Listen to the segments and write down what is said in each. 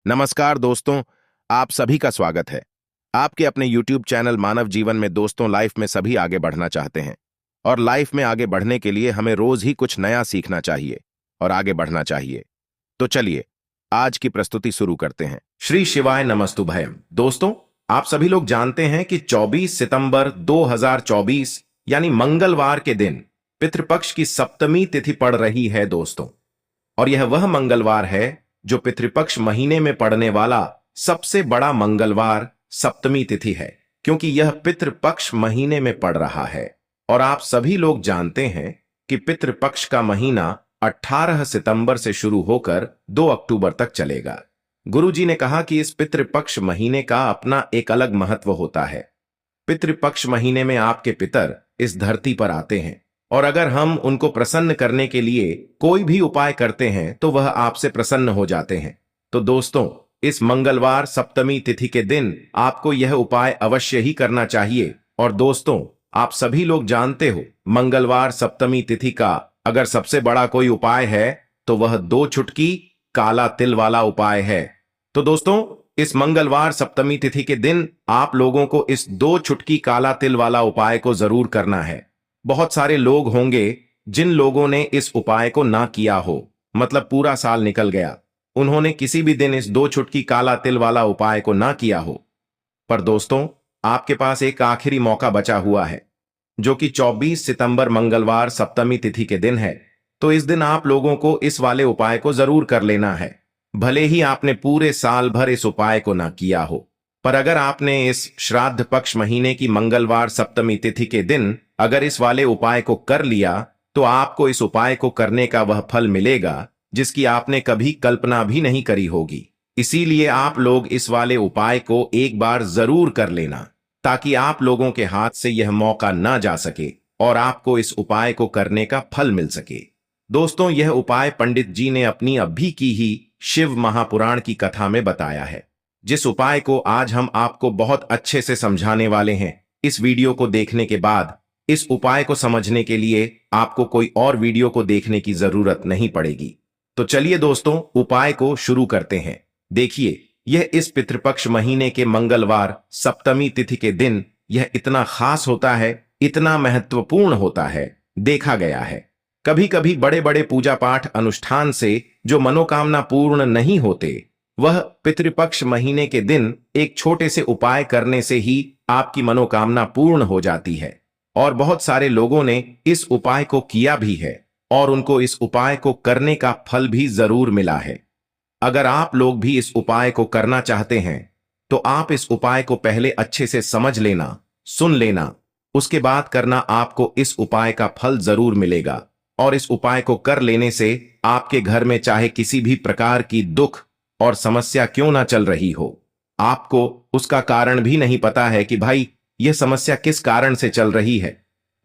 नमस्कार दोस्तों, आप सभी का स्वागत है। आपके अपने YouTube चैनल मानव जीवन में दोस्तों लाइफ में सभी आगे बढ़ना चाहते हैं और लाइफ में आगे बढ़ने के लिए हमें रोज ही कुछ नया सीखना चाहिए और आगे बढ़ना चाहिए। तो चलिए आज की प्रस्तुति शुरू करते हैं। श्री शिवाय नमस्तुभयम। दोस्तों, आप सभी लोग जानते हैं कि 24 सितंबर 2024 यानी मंगलवार के दिन पितृपक्ष की सप्तमी तिथि पड़ रही है दोस्तों। और यह वह मंगलवार है जो पितृपक्ष महीने में पड़ने वाला सबसे बड़ा मंगलवार सप्तमी तिथि है, क्योंकि यह पितृपक्ष महीने में पड़ रहा है। और आप सभी लोग जानते हैं कि पितृपक्ष का महीना 18 सितंबर से शुरू होकर 2 अक्टूबर तक चलेगा। गुरुजी ने कहा कि इस पितृपक्ष महीने का अपना एक अलग महत्व होता है। पितृपक्ष महीने में आपके पितर इस धरती पर आते हैं और अगर हम उनको प्रसन्न करने के लिए कोई भी उपाय करते हैं तो वह आपसे प्रसन्न हो जाते हैं। तो दोस्तों, इस मंगलवार सप्तमी तिथि के दिन आपको यह उपाय अवश्य ही करना चाहिए। और दोस्तों, आप सभी लोग जानते हो मंगलवार सप्तमी तिथि का अगर सबसे बड़ा कोई उपाय है तो वह 2 चुटकी काला तिल वाला उपाय है। तो दोस्तों, इस मंगलवार सप्तमी तिथि के दिन आप लोगों को इस 2 चुटकी काला तिल वाला उपाय को जरूर करना है। बहुत सारे लोग होंगे जिन लोगों ने इस उपाय को ना किया हो, मतलब पूरा साल निकल गया, उन्होंने किसी भी दिन इस 2 चुटकी काला तिल वाला उपाय को ना किया हो। पर दोस्तों, आपके पास एक आखिरी मौका बचा हुआ है जो कि 24 सितंबर मंगलवार सप्तमी तिथि के दिन है। तो इस दिन आप लोगों को इस वाले उपाय को जरूर कर लेना है, भले ही आपने पूरे साल भर इस उपाय को ना किया हो। पर अगर आपने इस श्राद्ध पक्ष महीने की मंगलवार सप्तमी तिथि के दिन अगर इस वाले उपाय को कर लिया तो आपको इस उपाय को करने का वह फल मिलेगा जिसकी आपने कभी कल्पना भी नहीं करी होगी। इसीलिए आप लोग इस वाले उपाय को एक बार जरूर कर लेना ताकि आप लोगों के हाथ से यह मौका ना जा सके और आपको इस उपाय को करने का फल मिल सके। दोस्तों, यह उपाय पंडित जी ने अपनी अभी की ही शिव महापुराण की कथा में बताया है, जिस उपाय को आज हम आपको बहुत अच्छे से समझाने वाले हैं। इस वीडियो को देखने के बाद इस उपाय को समझने के लिए आपको कोई और वीडियो को देखने की जरूरत नहीं पड़ेगी। तो चलिए दोस्तों, उपाय को शुरू करते हैं। देखिए, यह इस पितृपक्ष महीने के मंगलवार सप्तमी तिथि के दिन यह इतना खास होता है, इतना महत्वपूर्ण होता है। देखा गया है कभी कभी बड़े बड़े पूजा पाठ अनुष्ठान से जो मनोकामना पूर्ण नहीं होते, वह पितृपक्ष महीने के दिन एक छोटे से उपाय करने से ही आपकी मनोकामना पूर्ण हो जाती है। और बहुत सारे लोगों ने इस उपाय को किया भी है और उनको इस उपाय को करने का फल भी जरूर मिला है। अगर आप लोग भी इस उपाय को करना चाहते हैं तो आप इस उपाय को पहले अच्छे से समझ लेना, सुन लेना, उसके बाद करना। आपको इस उपाय का फल जरूर मिलेगा और इस उपाय को कर लेने से आपके घर में चाहे किसी भी प्रकार की दुख और समस्या क्यों ना चल रही हो, आपको उसका कारण भी नहीं पता है कि भाई यह समस्या किस कारण से चल रही है।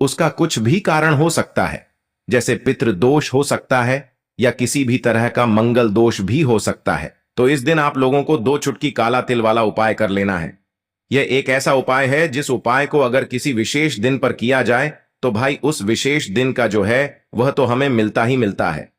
उसका कुछ भी कारण हो सकता है, जैसे पितृदोष हो सकता है या किसी भी तरह का मंगल दोष भी हो सकता है। तो इस दिन आप लोगों को 2 चुटकी काला तिल वाला उपाय कर लेना है। यह एक ऐसा उपाय है जिस उपाय को अगर किसी विशेष दिन पर किया जाए तो भाई उस विशेष दिन का जो है वह तो हमें मिलता ही मिलता है।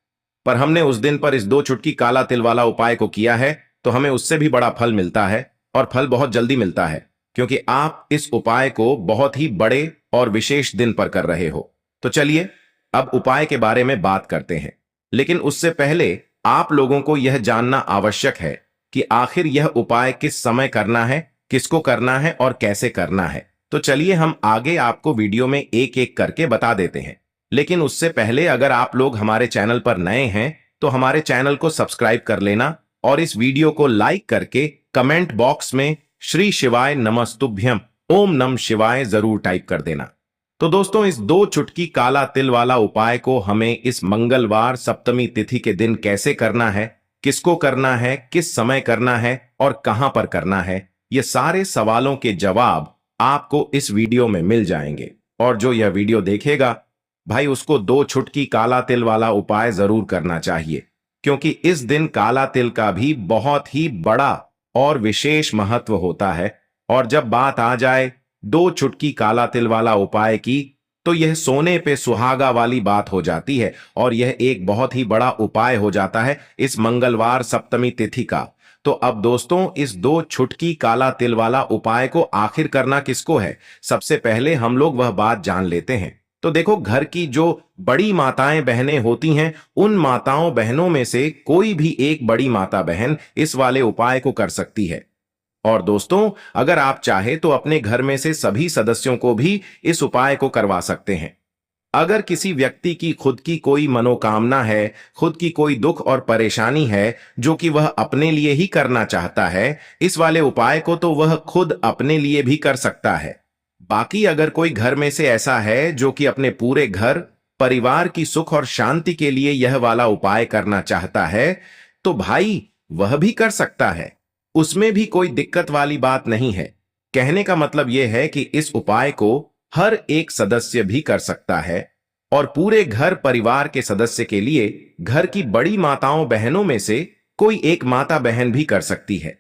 पर हमने उस दिन पर इस 2 चुटकी काला तिल वाला उपाय को किया है तो हमें उससे भी बड़ा फल मिलता है और फल बहुत जल्दी मिलता है, क्योंकि आप इस उपाय को बहुत ही बड़े और विशेष दिन पर कर रहे हो। तो चलिए अब उपाय के बारे में बात करते हैं, लेकिन उससे पहले आप लोगों को यह जानना आवश्यक है कि आखिर यह उपाय किस समय करना है, किसको करना है और कैसे करना है। तो चलिए हम आगे आपको वीडियो में एक एक करके बता देते हैं। लेकिन उससे पहले अगर आप लोग हमारे चैनल पर नए हैं तो हमारे चैनल को सब्सक्राइब कर लेना और इस वीडियो को लाइक करके कमेंट बॉक्स में श्री शिवाय नमस्तुभ्यम ओम नम शिवाय जरूर टाइप कर देना। तो दोस्तों, इस 2 चुटकी काला तिल वाला उपाय को हमें इस मंगलवार सप्तमी तिथि के दिन कैसे करना है, किसको करना है, किस समय करना है और कहां पर करना है, ये सारे सवालों के जवाब आपको इस वीडियो में मिल जाएंगे। और जो यह वीडियो देखेगा भाई उसको 2 चुटकी काला तिल वाला उपाय जरूर करना चाहिए, क्योंकि इस दिन काला तिल का भी बहुत ही बड़ा और विशेष महत्व होता है। और जब बात आ जाए 2 चुटकी काला तिल वाला उपाय की तो यह सोने पे सुहागा वाली बात हो जाती है और यह एक बहुत ही बड़ा उपाय हो जाता है इस मंगलवार सप्तमी तिथि का। तो अब दोस्तों इस दो छुटकी काला तिल वाला उपाय को आखिर करना किसको है, सबसे पहले हम लोग वह बात जान लेते हैं। तो देखो, घर की जो बड़ी माताएं बहनें होती हैं, उन माताओं बहनों में से कोई भी एक बड़ी माता बहन इस वाले उपाय को कर सकती है। और दोस्तों, अगर आप चाहे तो अपने घर में से सभी सदस्यों को भी इस उपाय को करवा सकते हैं। अगर किसी व्यक्ति की खुद की कोई मनोकामना है, खुद की कोई दुख और परेशानी है जो कि वह अपने लिए ही करना चाहता है, इस वाले उपाय को तो वह खुद अपने लिए भी कर सकता है। बाकी अगर कोई घर में से ऐसा है जो कि अपने पूरे घर परिवार की सुख और शांति के लिए यह वाला उपाय करना चाहता है, तो भाई वह भी कर सकता है। उसमें भी कोई दिक्कत वाली बात नहीं है। कहने का मतलब यह है कि इस उपाय को हर एक सदस्य भी कर सकता है और पूरे घर परिवार के सदस्य के लिए घर की बड़ी माताओं बहनों में से कोई एक माता बहन भी कर सकती है।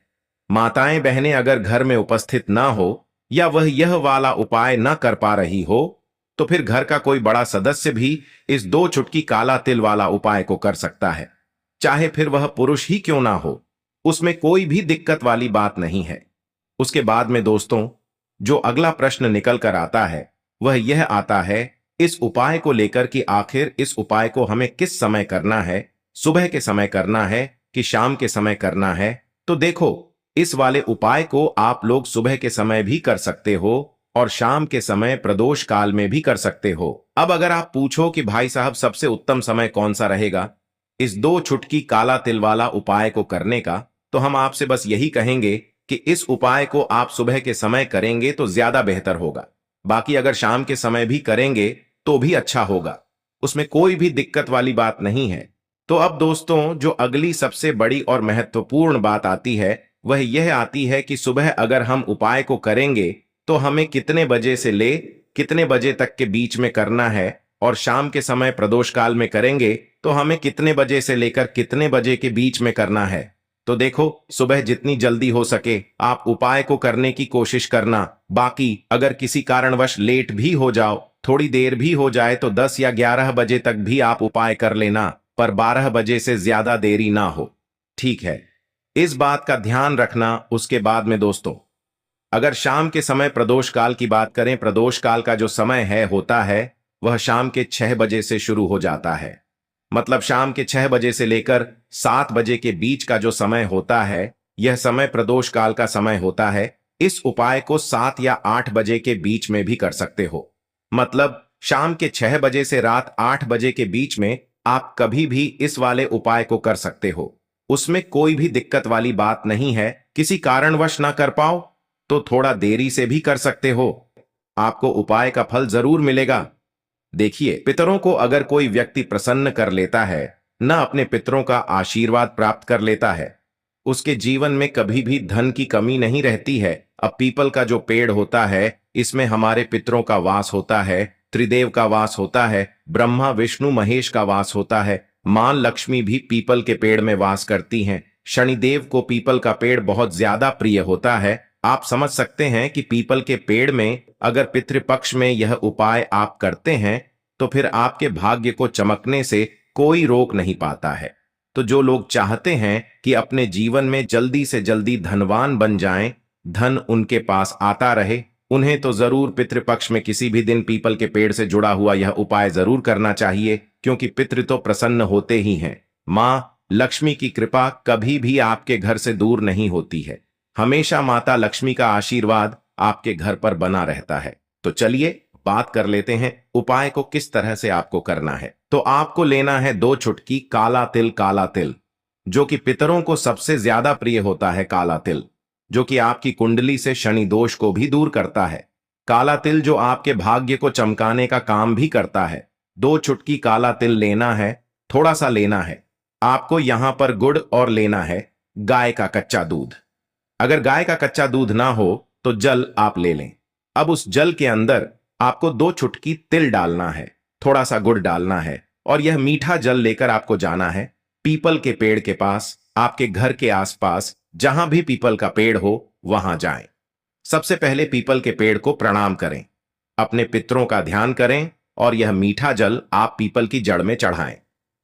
माताएं बहनें अगर घर में उपस्थित ना हो या वह यह वाला उपाय ना कर पा रही हो, तो फिर घर का कोई बड़ा सदस्य भी इस दो चुटकी काला तिल वाला उपाय को कर सकता है, चाहे फिर वह पुरुष ही क्यों ना हो। उसमें कोई भी दिक्कत वाली बात नहीं है। उसके बाद में दोस्तों, जो अगला प्रश्न निकल कर आता है वह यह आता है इस उपाय को लेकर कि आखिर इस उपाय को हमें किस समय करना है, सुबह के समय करना है कि शाम के समय करना है। तो देखो, इस वाले उपाय को आप लोग सुबह के समय भी कर सकते हो और शाम के समय प्रदोष काल में भी कर सकते हो। अब अगर आप पूछो कि भाई साहब सबसे उत्तम समय कौन सा रहेगा इस दो छुटकी काला तिल वाला उपाय को करने का, तो हम आपसे बस यही कहेंगे कि इस उपाय को आप सुबह के समय करेंगे तो ज्यादा बेहतर होगा। बाकी अगर शाम के समय भी करेंगे तो भी अच्छा होगा, उसमें कोई भी दिक्कत वाली बात नहीं है। तो अब दोस्तों, जो अगली सबसे बड़ी और महत्वपूर्ण बात आती है वह यह आती है कि सुबह अगर हम उपाय को करेंगे तो हमें कितने बजे से ले कितने बजे तक के बीच में करना है, और शाम के समय प्रदोष काल में करेंगे तो हमें कितने बजे से लेकर कितने बजे के बीच में करना है। तो देखो, सुबह जितनी जल्दी हो सके आप उपाय को करने की कोशिश करना। बाकी अगर किसी कारणवश लेट भी हो जाओ, थोड़ी देर भी हो जाए, तो 10 या 11 बजे तक भी आप उपाय कर लेना, पर 12 बजे से ज्यादा देरी ना हो। ठीक है, इस बात का ध्यान रखना। उसके बाद में दोस्तों, अगर शाम के समय प्रदोष काल की बात करें, प्रदोष काल का जो समय है होता है वह शाम के 6 बजे से शुरू हो जाता है। मतलब शाम के 6 बजे से लेकर 7 बजे के बीच का जो समय होता है, यह समय प्रदोष काल का समय होता है। इस उपाय को 7 या 8 बजे के बीच में भी कर सकते हो। मतलब शाम के 6 बजे से रात 8 बजे के बीच में आप कभी भी इस वाले उपाय को कर सकते हो। उसमें कोई भी दिक्कत वाली बात नहीं है। किसी कारणवश ना कर पाओ तो थोड़ा देरी से भी कर सकते हो, आपको उपाय का फल जरूर मिलेगा। देखिए, पितरों को अगर कोई व्यक्ति प्रसन्न कर लेता है, न अपने पितरों का आशीर्वाद प्राप्त कर लेता है, उसके जीवन में कभी भी धन की कमी नहीं रहती है। अब पीपल का जो पेड़ होता है, इसमें हमारे पितरों का वास होता है, त्रिदेव का वास होता है, ब्रह्मा विष्णु महेश का वास होता है। मां लक्ष्मी भी पीपल के पेड़ में वास करती हैं। शनिदेव को पीपल का पेड़ बहुत ज्यादा प्रिय होता है। आप समझ सकते हैं कि पीपल के पेड़ में अगर पितृपक्ष में यह उपाय आप करते हैं तो फिर आपके भाग्य को चमकने से कोई रोक नहीं पाता है। तो जो लोग चाहते हैं कि अपने जीवन में जल्दी से जल्दी धनवान बन जाएं, धन उनके पास आता रहे, उन्हें तो जरूर पितृपक्ष में किसी भी दिन पीपल के पेड़ से जुड़ा हुआ यह उपाय जरूर करना चाहिए, क्योंकि पितृ तो प्रसन्न होते ही हैं। मां लक्ष्मी की कृपा कभी भी आपके घर से दूर नहीं होती है। हमेशा माता लक्ष्मी का आशीर्वाद आपके घर पर बना रहता है। तो चलिए बात कर लेते हैं उपाय को किस तरह से आपको करना है। तो आपको लेना है 2 चुटकी काला तिल, जो कि पितरों को सबसे ज्यादा प्रिय होता है। काला तिल जो कि आपकी कुंडली से शनि दोष को भी दूर करता है। काला तिल जो आपके भाग्य को चमकाने का काम भी करता है। 2 चुटकी काला तिल लेना है, थोड़ा सा लेना है। आपको यहां पर गुड़ और लेना है गाय का कच्चा दूध। अगर गाय का कच्चा दूध ना हो तो जल आप ले लें। अब उस जल के अंदर आपको 2 चुटकी तिल डालना है, थोड़ा सा गुड़ डालना है, और यह मीठा जल लेकर आपको जाना है पीपल के पेड़ के पास। आपके घर के आसपास जहां भी पीपल का पेड़ हो वहां जाएं। सबसे पहले पीपल के पेड़ को प्रणाम करें, अपने पितरों का ध्यान करें और यह मीठा जल आप पीपल की जड़ में चढ़ाएं।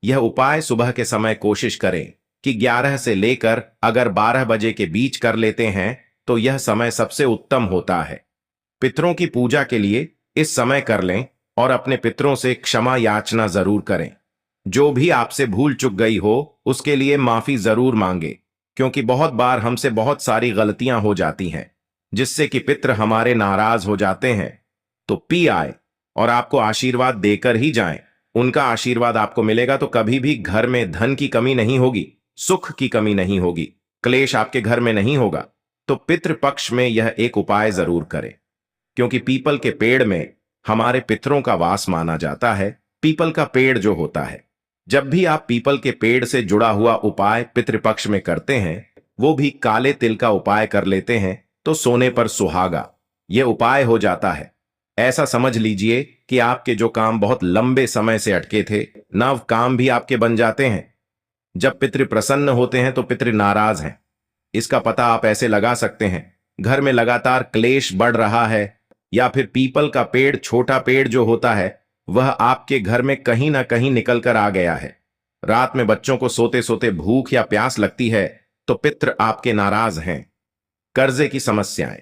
यह उपाय सुबह के समय कोशिश करें कि 11 से लेकर अगर 12 बजे के बीच कर लेते हैं तो यह समय सबसे उत्तम होता है। पितरों की पूजा के लिए इस समय कर लें और अपने पितरों से क्षमा याचना जरूर करें। जो भी आपसे भूल चूक गई हो उसके लिए माफी जरूर मांगे, क्योंकि बहुत बार हमसे बहुत सारी गलतियां हो जाती हैं जिससे कि पितर हमारे नाराज हो जाते हैं। तो पी आए और आपको आशीर्वाद देकर ही जाएं। उनका आशीर्वाद आपको मिलेगा तो कभी भी घर में धन की कमी नहीं होगी, सुख की कमी नहीं होगी, क्लेश आपके घर में नहीं होगा। तो पितृपक्ष में यह एक उपाय जरूर करें, क्योंकि पीपल के पेड़ में हमारे पितरों का वास माना जाता है। पीपल का पेड़ जो होता है, जब भी आप पीपल के पेड़ से जुड़ा हुआ उपाय पितृपक्ष में करते हैं, वो भी काले तिल का उपाय कर लेते हैं तो सोने पर सुहागा यह उपाय हो जाता है। ऐसा समझ लीजिए कि आपके जो काम बहुत लंबे समय से अटके थे, नव काम भी आपके बन जाते हैं। जब पितृ प्रसन्न होते हैं तो पितृ नाराज हैं, इसका पता आप ऐसे लगा सकते हैं। घर में लगातार क्लेश बढ़ रहा है, या फिर पीपल का पेड़, छोटा पेड़ जो होता है, वह आपके घर में कहीं ना कहीं निकल कर आ गया है। रात में बच्चों को सोते सोते भूख या प्यास लगती है तो पितृ आपके नाराज हैं। कर्जे की समस्याएं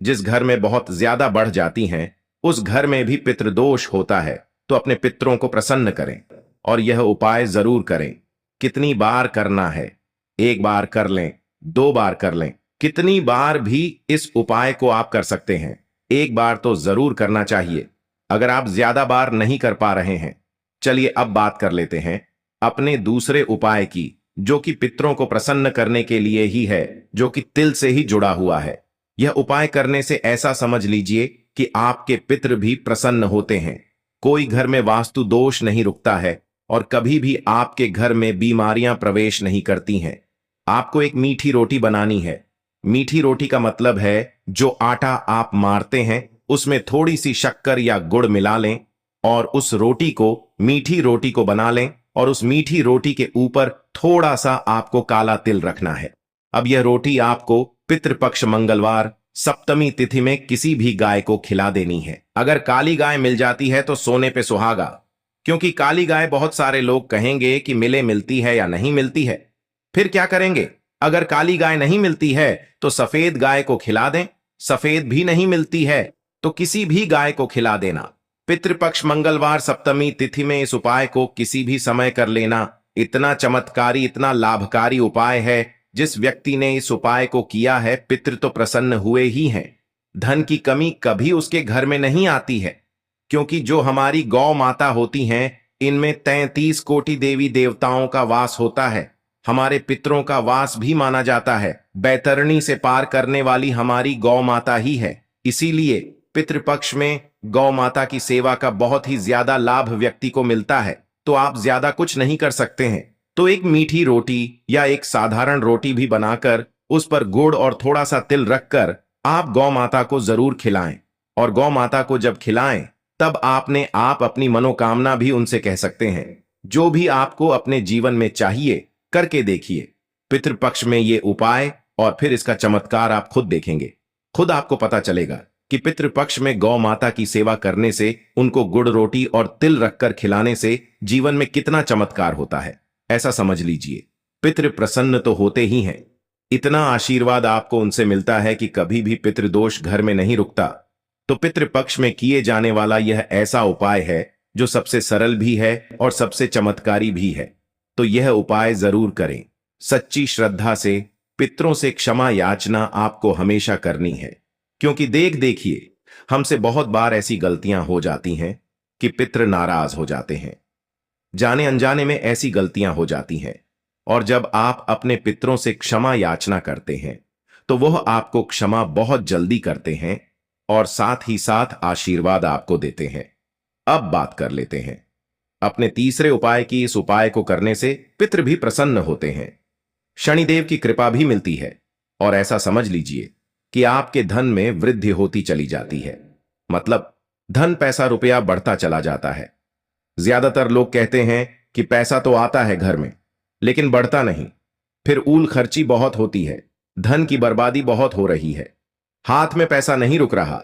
जिस घर में बहुत ज्यादा बढ़ जाती हैं, उस घर में भी पितृदोष होता है। तो अपने पितरों को प्रसन्न करें और यह उपाय जरूर करें। कितनी बार करना है? एक बार कर लें, 2 बार कर लें, कितनी बार भी इस उपाय को आप कर सकते हैं। एक बार तो जरूर करना चाहिए अगर आप ज्यादा बार नहीं कर पा रहे हैं। चलिए अब बात कर लेते हैं अपने दूसरे उपाय की, जो कि पितरों को प्रसन्न करने के लिए ही है, जो कि तिल से ही जुड़ा हुआ है। यह उपाय करने से ऐसा समझ लीजिए कि आपके पितृ भी प्रसन्न होते हैं। कोई घर में वास्तु दोष नहीं रुकता है और कभी भी आपके घर में बीमारियां प्रवेश नहीं करती हैं। आपको एक मीठी रोटी बनानी है। मीठी रोटी का मतलब है जो आटा आप मारते हैं उसमें थोड़ी सी शक्कर या गुड़ मिला लें और उस रोटी को, मीठी रोटी को बना लें, और उस मीठी रोटी के ऊपर थोड़ा सा आपको काला तिल रखना है। अब यह रोटी आपको पितृपक्ष मंगलवार सप्तमी तिथि में किसी भी गाय को खिला देनी है। अगर काली गाय मिल जाती है तो सोने पे सुहागा, क्योंकि काली गाय बहुत सारे लोग कहेंगे कि मिलती है या नहीं मिलती है। फिर क्या करेंगे? अगर काली गाय नहीं मिलती है तो सफेद गाय को खिला दें। सफेद भी नहीं मिलती है तो किसी भी गाय को खिला देना। पितृपक्ष मंगलवार सप्तमी तिथि में इस उपाय को किसी भी समय कर लेना इतना चमत्कारी, इतना लाभकारी उपाय है। जिस व्यक्ति ने इस उपाय को किया है, पितृ तो प्रसन्न हुए ही हैं। धन की कमी कभी उसके घर में नहीं आती है, क्योंकि जो हमारी गौ माता होती हैं, इनमें 33 कोटि देवी देवताओं का वास होता है। हमारे पितरों का वास भी माना जाता है। बैतरणी से पार करने वाली हमारी गौ माता ही है। इसीलिए पितृपक्ष में गौ माता की सेवा का बहुत ही ज्यादा लाभ व्यक्ति को मिलता है। तो आप ज्यादा कुछ नहीं कर सकते हैं तो एक मीठी रोटी या एक साधारण रोटी भी बनाकर उस पर गुड़ और थोड़ा सा तिल रखकर आप गौ माता को जरूर खिलाएं। और गौ माता को जब खिलाएं तब आप अपनी मनोकामना भी उनसे कह सकते हैं। जो भी आपको अपने जीवन में चाहिए करके देखिए पितृपक्ष में ये उपाय, और फिर इसका चमत्कार आप खुद देखेंगे। खुद आपको पता चलेगा कि पितृपक्ष में गौ माता की सेवा करने से, उनको गुड़ रोटी और तिल रखकर खिलाने से जीवन में कितना चमत्कार होता है। ऐसा समझ लीजिए पितृ प्रसन्न तो होते ही हैं, इतना आशीर्वाद आपको उनसे मिलता है कि कभी भी पितृदोष घर में नहीं रुकता। तो पितृपक्ष में किए जाने वाला यह ऐसा उपाय है जो सबसे सरल भी है और सबसे चमत्कारी भी है। तो यह उपाय जरूर करें। सच्ची श्रद्धा से पितरों से क्षमा याचना आपको हमेशा करनी है, क्योंकि देखिए हमसे बहुत बार ऐसी गलतियां हो जाती हैं कि पितृ नाराज हो जाते हैं। जाने अनजाने में ऐसी गलतियां हो जाती हैं, और जब आप अपने पितरों से क्षमा याचना करते हैं तो वह आपको क्षमा बहुत जल्दी करते हैं और साथ ही साथ आशीर्वाद आपको देते हैं। अब बात कर लेते हैं अपने तीसरे उपाय की। इस उपाय को करने से पितृ भी प्रसन्न होते हैं, शनिदेव की कृपा भी मिलती है, और ऐसा समझ लीजिए कि आपके धन में वृद्धि होती चली जाती है। मतलब धन, पैसा, रुपया बढ़ता चला जाता है। ज्यादातर लोग कहते हैं कि पैसा तो आता है घर में लेकिन बढ़ता नहीं। फिर ऊल खर्ची बहुत होती है, धन की बर्बादी बहुत हो रही है। हाथ में पैसा नहीं रुक रहा,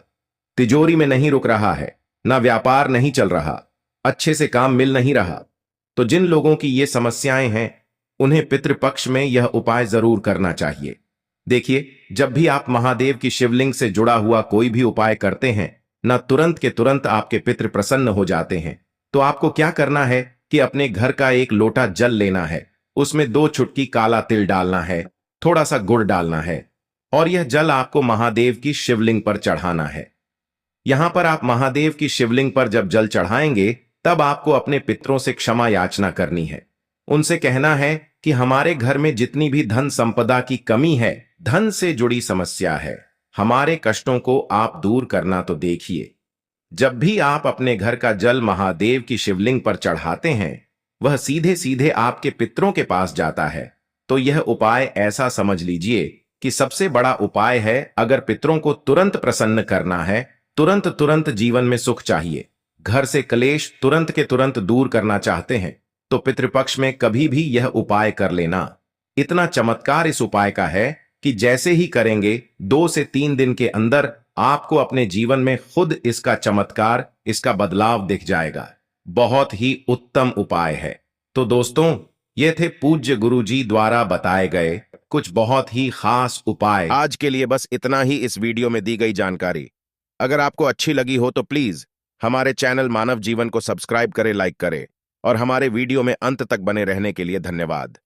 तिजोरी में नहीं रुक रहा है, ना व्यापार नहीं चल रहा, अच्छे से काम मिल नहीं रहा। तो जिन लोगों की ये समस्याएं हैं उन्हें पितृपक्ष में यह उपाय जरूर करना चाहिए। देखिए, जब भी आप महादेव की शिवलिंग से जुड़ा हुआ कोई भी उपाय करते हैं, न तुरंत के तुरंत आपके पितृ प्रसन्न हो जाते हैं। तो आपको क्या करना है कि अपने घर का एक लोटा जल लेना है, उसमें 2 चुटकी काला तिल डालना है, थोड़ा सा गुड़ डालना है और यह जल आपको महादेव की शिवलिंग पर चढ़ाना है। यहां पर आप महादेव की शिवलिंग पर जब जल चढ़ाएंगे, तब आपको अपने पितरों से क्षमा याचना करनी है। उनसे कहना है कि हमारे घर में जितनी भी धन संपदा की कमी है, धन से जुड़ी समस्या है, हमारे कष्टों को आप दूर करना तो देखिए। जब भी आप अपने घर का जल महादेव की शिवलिंग पर चढ़ाते हैं, वह सीधे सीधे आपके पितरों के पास जाता है। तो यह उपाय ऐसा समझ लीजिए कि सबसे बड़ा उपाय है। अगर पितरों को तुरंत प्रसन्न करना है, तुरंत तुरंत जीवन में सुख चाहिए, घर से क्लेश तुरंत के तुरंत दूर करना चाहते हैं, तो पितृपक्ष में कभी भी यह उपाय कर लेना। इतना चमत्कार इस उपाय का है कि जैसे ही करेंगे, 2 से 3 दिन के अंदर आपको अपने जीवन में खुद इसका चमत्कार, इसका बदलाव दिख जाएगा। बहुत ही उत्तम उपाय है। तो दोस्तों, ये थे पूज्य गुरुजी द्वारा बताए गए कुछ बहुत ही खास उपाय। आज के लिए बस इतना ही इस वीडियो में दी गई जानकारी। अगर आपको अच्छी लगी हो तो प्लीज हमारे चैनल मानव जीवन को सब्सक्राइब करें, लाइक करें और हमारे वीडियो में अंत तक बने रहने के लिए धन्यवाद।